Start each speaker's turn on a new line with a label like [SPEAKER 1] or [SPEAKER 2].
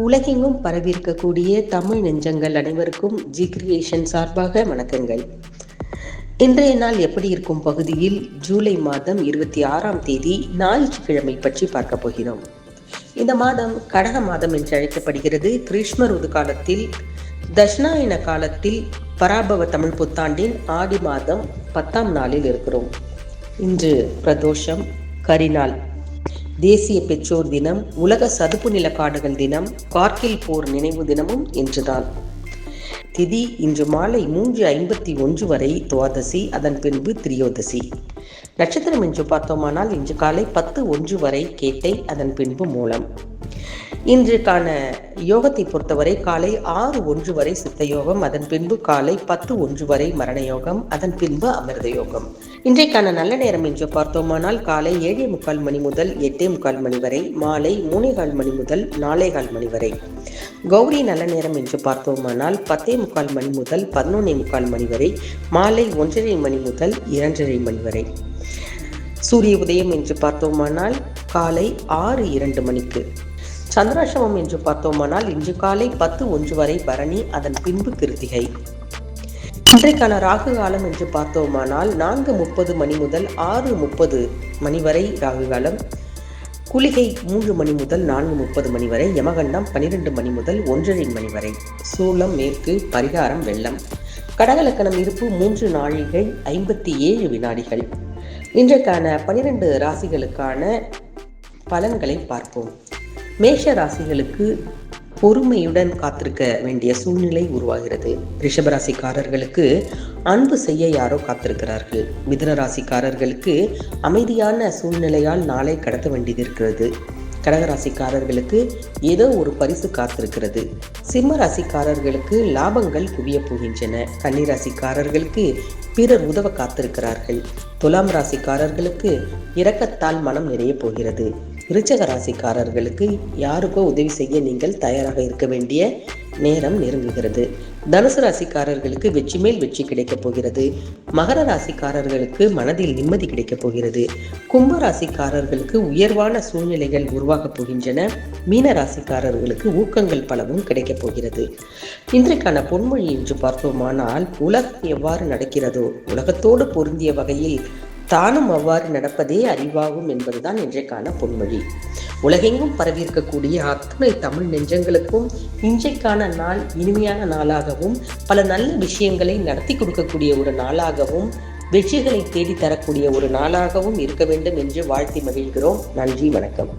[SPEAKER 1] உலகெங்கும் பரவியிருக்கக்கூடிய தமிழ் நெஞ்சங்கள் அனைவருக்கும் ஜி கிரியேஷன் சார்பாக வணக்கங்கள். இன்றைய நாள் எப்படி இருக்கும் பகுதியில் ஜூலை மாதம் 26ஆம் தேதி ஞாயிற்றுக்கிழமை பற்றி பார்க்க போகிறோம். இந்த மாதம் கடக மாதம் என்று அழைக்கப்படுகிறது. கிரீஷ்ம ருது காலத்தில் தட்சிணாயன காலத்தில் பராபவ தமிழ் புத்தாண்டின் ஆடி மாதம் 10ஆம் நாளில் இருக்கிறோம். இன்று பிரதோஷம், கரிநாள், தேசிய பெற்றோர் தினம், உலக சதுப்பு நில காடுகள் தினம், கார்கில் போர் நினைவு தினமும் இன்றுதான். திதி இன்று மாலை 3:51 வரை துவாதசி, அதன் பின்பு திரியோதசி. நட்சத்திரம் என்று பார்த்தோமானால் இன்று காலை 10:01 வரை கேட்டை, அதன் பின்பு மூலம். இன்றுக்கான யோகத்தை பொறுத்தவரை காலை 6:01 வரை சித்த யோகம், அதன் பின்பு காலை 10:01 வரை மரண யோகம், அதன் பின்பு அமிர்த யோகம். இன்றைக்கான நல்ல நேரம் என்று பார்த்தோமானால் காலை 7:45 மணி முதல் 8:45 மணி வரை, மாலை 3:15 மணி முதல் 4:15 மணி வரை. கௌரி நல்ல நேரம் என்று பார்த்தோமானால் 10:45 மணி முதல் 11:45 மணி வரை, மாலை 1:30 மணி முதல் 2:30 மணி வரை. சூரிய உதயம் என்று பார்த்தோமானால் காலை 6:02 மணிக்கு. சந்திராசிரமம் என்று பார்த்தோமானால் இன்று காலை 10:01 வரை பரணி, அதன் பின்பு கிருத்திகை. இன்றைக்கான ராகு காலம் என்று பார்த்தோமானால் 4:30 மணி முதல் 6:30 மணி வரை ராகு காலம், குளிகை 3 மணி முதல் 4:30 மணி வரை, யமகண்டம் 12 மணி முதல் 1:30 மணி வரை. சூலம் மேற்கு, பரிகாரம் வெள்ளம். கடகலக்கணம் இருப்பு 3 நாழிகை 57 வினாடிகள். இன்றைக்கான 12 ராசிகளுக்கான பலன்களை பார்ப்போம். மேஷ ராசிகளுக்கு பொறுமையுடன் காத்திருக்க வேண்டிய சூழ்நிலை உருவாகிறது. ரிஷபராசிக்காரர்களுக்கு அன்பு செய்ய யாரோ காத்திருக்கிறார்கள். மிதுன ராசிக்காரர்களுக்கு அமைதியான சூழ்நிலையால் நாளை கடத்த வேண்டியது இருக்கிறது. கடகராசிக்காரர்களுக்கு ஏதோ ஒரு பரிசு காத்திருக்கிறது. சிம்ம ராசிக்காரர்களுக்கு லாபங்கள் குவிய போகின்றன. கன்னிராசிக்காரர்களுக்கு பிறர் உதவ காத்திருக்கிறார்கள். துலாம் ராசிக்காரர்களுக்கு இரக்கத்தால் மனம் நிறைய போகிறது. விருச்சிக ராசிக்காரர்களுக்கு யாருக்கோ உதவி செய்ய நீங்கள் தயாராக இருக்க வேண்டிய நேரம் நெருங்குகிறது. தனுசு ராசிக்காரர்களுக்கு வெற்றி மேல் வெற்றி கிடைக்கப் போகிறது. மகர ராசிக்காரர்களுக்கு மனதில் நிம்மதி கிடைக்கப் போகிறது. கும்ப ராசிக்காரர்களுக்கு உயர்வான சூழ்நிலைகள் உருவாகப் போகின்றன. மீன ராசிக்காரர்களுக்கு ஊக்கங்கள் பலவும் கிடைக்கப் போகிறது. இன்றைக்கான பொன்மொழி என்று பார்த்தோமானால், உலகம் எவ்வாறு நடக்கிறதோ உலகத்தோடு பொருந்திய வகையில் தானும் அவ்வாறு நடப்பதே அறிவாகும் என்பதுதான் இன்றைக்கான பொன்மொழி. உலகெங்கும் பரவியிருக்கக்கூடிய அத்தனை தமிழ் நெஞ்சங்களுக்கும் இன்றைக்கான நாள் இனிமையான நாளாகவும், பல நல்ல விஷயங்களை நடத்தி கொடுக்கக்கூடிய ஒரு நாளாகவும், வெற்றிகளை தேடி தரக்கூடிய ஒரு நாளாகவும் இருக்க வேண்டும் என்று வாழ்த்தி மகிழ்கிறோம். நன்றி, வணக்கம்.